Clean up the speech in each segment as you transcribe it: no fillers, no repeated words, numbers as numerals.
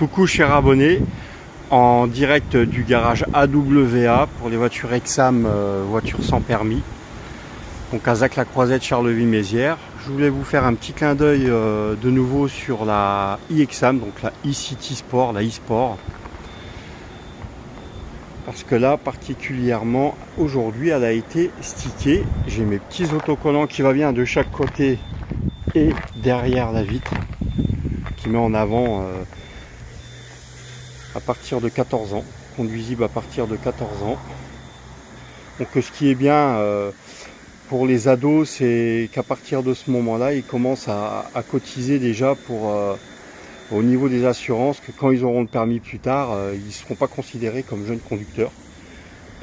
Coucou chers abonnés, en direct du garage AWA pour les voitures Exam, voitures sans permis. Donc à Zac-la-Croisette, Charleville-Mézières. Je voulais vous faire un petit clin d'œil de nouveau sur la e-Exam, donc la e-City Sport, la e-Sport. Parce que là, particulièrement, aujourd'hui, elle a été stickée. J'ai mes petits autocollants qui va bien de chaque côté et derrière la vitre, qui met en avant à partir de 14 ans, conduisible à partir de 14 ans. Donc ce qui est bien pour les ados, c'est qu'à partir de ce moment-là, ils commencent à cotiser déjà pour au niveau des assurances, que quand ils auront le permis plus tard, ils ne seront pas considérés comme jeunes conducteurs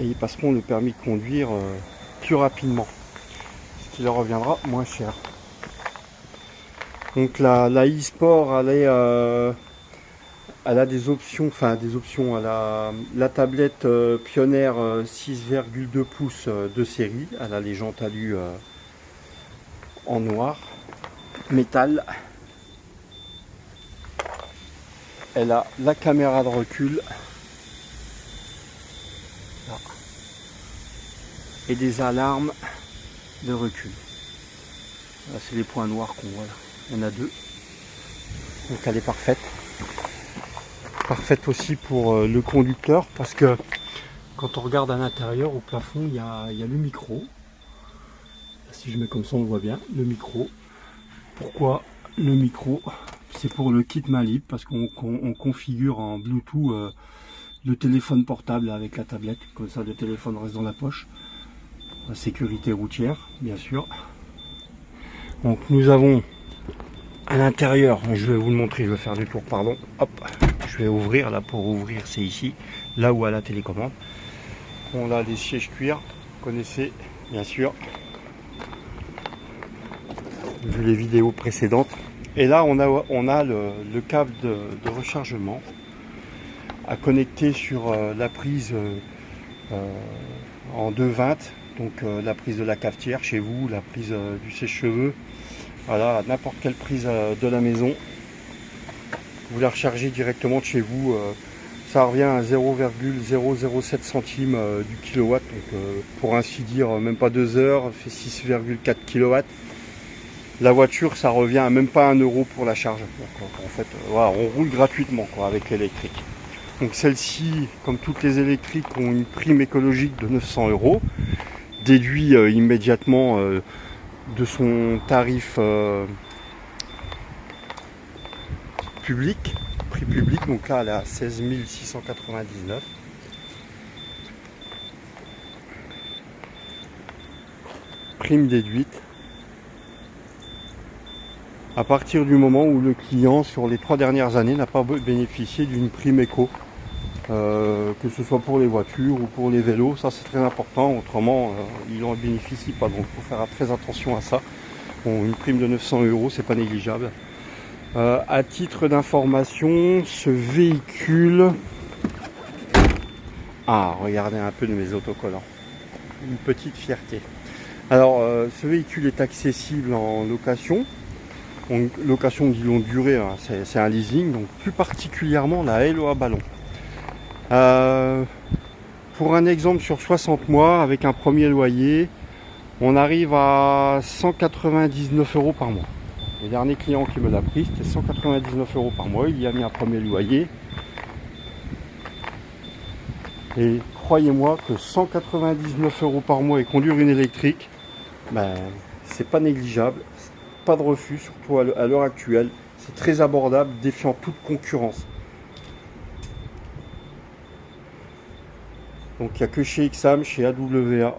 et ils passeront le permis de conduire plus rapidement, ce qui leur reviendra moins cher. Donc la e-Sport, elle a des options, elle a la tablette Pioneer 6,2 pouces de série, elle a les jantes alu en noir, métal. Elle a la caméra de recul et des alarmes de recul. Là, c'est les points noirs qu'on voit là. Il y en a deux. Donc elle est parfaite. Parfaite aussi pour le conducteur parce que quand on regarde à l'intérieur, au plafond, il y a le micro. Si je mets comme ça, on le voit bien. Le micro. Pourquoi le micro? C'est pour le kit main libre parce qu'on configure en Bluetooth le téléphone portable avec la tablette. Comme ça, le téléphone reste dans la poche. La sécurité routière, bien sûr. Donc nous avons à l'intérieur, je vais vous le montrer, je vais faire du tour, pardon. Hop, je vais ouvrir, là pour ouvrir c'est ici, là où a la télécommande. On a les sièges cuir, vous connaissez bien sûr, vu les vidéos précédentes. Et là on a le câble de rechargement à connecter sur la prise en 220, donc la prise de la cafetière chez vous, la prise du sèche-cheveux. Voilà, n'importe quelle prise de la maison, vous la rechargez directement de chez vous, ça revient à 0,007 centimes du kilowatt, donc pour ainsi dire même pas 2 heures, fait 6,4 kW. La voiture ça revient à même pas 1 euro pour la charge. Donc, en fait voilà, on roule gratuitement quoi, avec l'électrique. Donc celle-ci, comme toutes les électriques, ont une prime écologique de 900 euros, déduit immédiatement de son tarif public, prix public. Donc là elle est à 16 699. Prime déduite à partir du moment où le client sur les 3 dernières années n'a pas bénéficié d'une prime éco, que ce soit pour les voitures ou pour les vélos. Ça c'est très important, autrement il n'en bénéficie pas, donc il faut faire très attention à ça. Bon, une prime de 900 euros, c'est pas négligeable. À titre d'information, ce véhicule, regardez un peu de mes autocollants, une petite fierté. Alors ce véhicule est accessible en location. Donc, location de longue durée, hein, c'est un leasing, donc plus particulièrement la LOA Ballon. Pour un exemple sur 60 mois, avec un premier loyer, on arrive à 199 euros par mois. Le dernier client qui me l'a pris, c'était 199 euros par mois. Il y a mis un premier loyer. Et croyez-moi que 199 euros par mois et conduire une électrique, c'est pas négligeable. Pas de refus, surtout à l'heure actuelle. C'est très abordable, défiant toute concurrence. Donc il n'y a que chez Exam, chez AWA,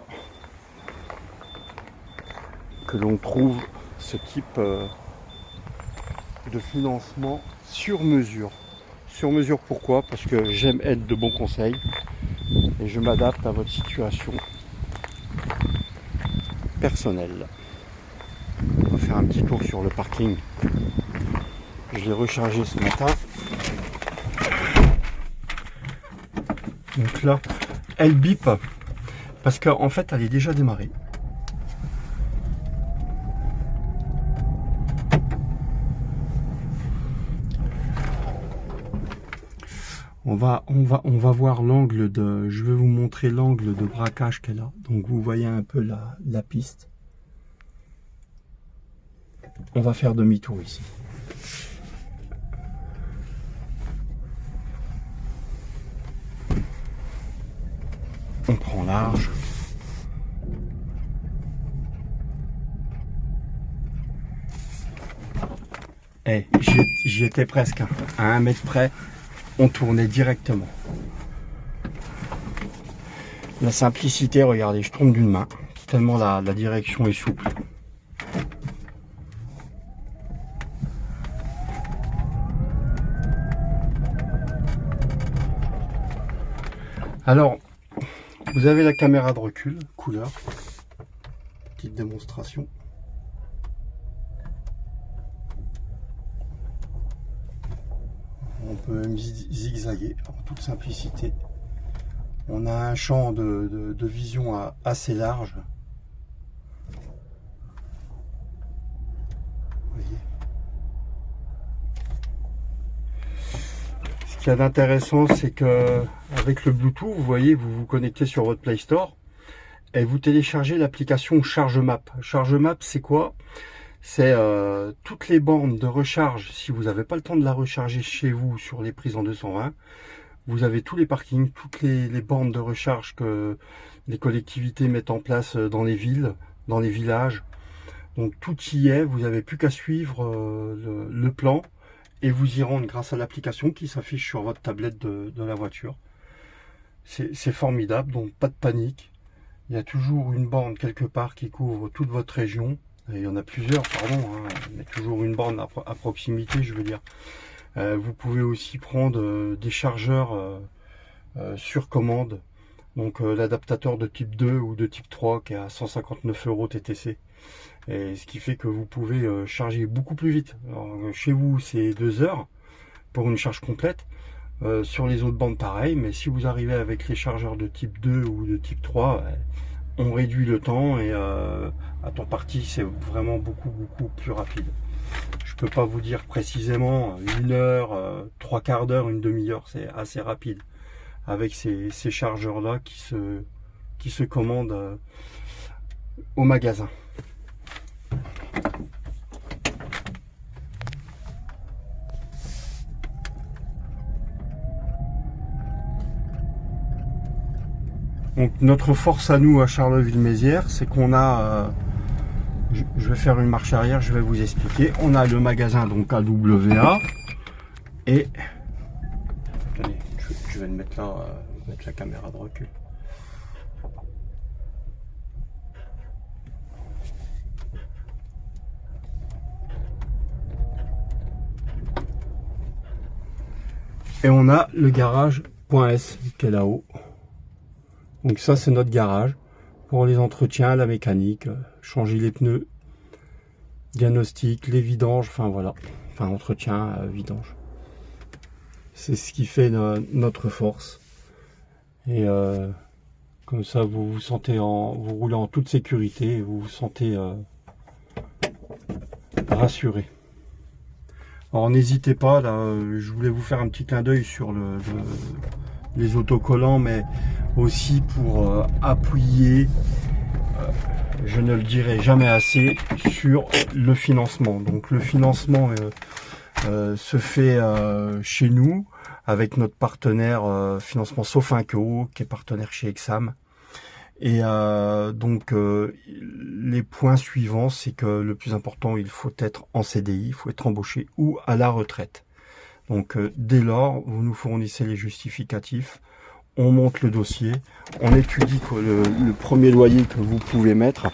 que l'on trouve ce type de financement sur mesure. Sur mesure pourquoi? Parce que j'aime être de bons conseils et je m'adapte à votre situation personnelle. On va faire un petit tour sur le parking. Je l'ai rechargé ce matin. Donc là, elle bip parce qu'en fait, elle est déjà démarrée. On va voir l'angle de... Je vais vous montrer l'angle de braquage qu'elle a. Donc vous voyez un peu la piste. On va faire demi-tour ici. On prend large. Eh, j'y étais presque, hein. À 1 mètre près, on tournait directement. La simplicité, regardez, je tourne d'une main, tellement la direction est souple. Alors, vous avez la caméra de recul, couleur, petite démonstration. On peut même zigzaguer en toute simplicité. On a un champ de vision assez large. Vous voyez. Ce qu'il y a d'intéressant, c'est que avec le Bluetooth, vous voyez, vous vous connectez sur votre Play Store et vous téléchargez l'application ChargeMap. ChargeMap, c'est quoi? C'est toutes les bornes de recharge. Si vous n'avez pas le temps de la recharger chez vous sur les prises en 220, vous avez tous les parkings, toutes les bornes de recharge que les collectivités mettent en place dans les villes, dans les villages. Donc tout y est, vous n'avez plus qu'à suivre le plan et vous y rendre grâce à l'application qui s'affiche sur votre tablette de la voiture. C'est formidable, donc pas de panique. Il y a toujours une borne quelque part qui couvre toute votre région. Et il y en a plusieurs, pardon, hein. Il y a toujours une borne à proximité, je veux dire. Vous pouvez aussi prendre des chargeurs sur commande. Donc l'adaptateur de type 2 ou de type 3 qui est à 159 € TTC. Et ce qui fait que vous pouvez charger beaucoup plus vite. Alors, chez vous, c'est 2 heures pour une charge complète. Sur les autres bandes, pareil. Mais si vous arrivez avec les chargeurs de type 2 ou de type 3, on réduit le temps et à temps parti, c'est vraiment beaucoup plus rapide. Je peux pas vous dire précisément 1 heure, 3/4 d'heure, une demi-heure, c'est assez rapide avec ces chargeurs là qui se commandent au magasin. Donc notre force à nous à Charleville-Mézières, c'est qu'on a, je vais faire une marche arrière, je vais vous expliquer. On a le magasin donc AWA et attendez, je vais le mettre là, mettre la caméra de recul. Et on a le garage.s qui est là-haut. Donc ça c'est notre garage pour les entretiens, la mécanique, changer les pneus, diagnostic, les vidanges, enfin voilà, enfin entretien, vidange. C'est ce qui fait notre force. Et comme ça vous vous sentez vous roulez en toute sécurité et vous vous sentez rassuré. Alors n'hésitez pas, là, je voulais vous faire un petit clin d'œil sur les autocollants, mais aussi pour appuyer, je ne le dirai jamais assez, sur le financement. Donc le financement se fait chez nous avec notre partenaire financement Sofinco, qui est partenaire chez Exam. Et donc les points suivants, c'est que le plus important, il faut être en CDI, il faut être embauché ou à la retraite. Donc dès lors, vous nous fournissez les justificatifs, on monte le dossier, on étudie le premier loyer que vous pouvez mettre.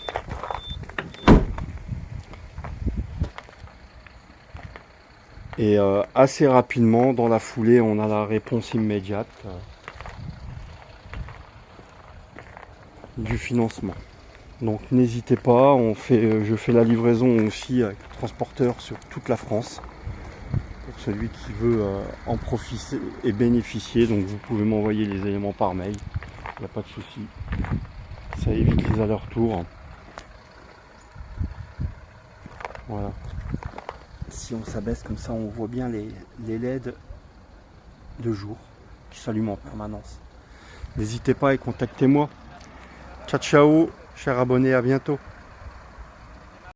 Et assez rapidement, dans la foulée, on a la réponse immédiate du financement. Donc n'hésitez pas, je fais la livraison aussi avec le transporteur sur toute la France. Pour celui qui veut en profiter et bénéficier, donc vous pouvez m'envoyer les éléments par mail, il n'y a pas de souci, ça évite les allers-retours. Voilà, si on s'abaisse comme ça, on voit bien les LED de jour. qui s'allume en permanence. N'hésitez pas et contactez-moi. Ciao ciao, chers abonnés, à bientôt.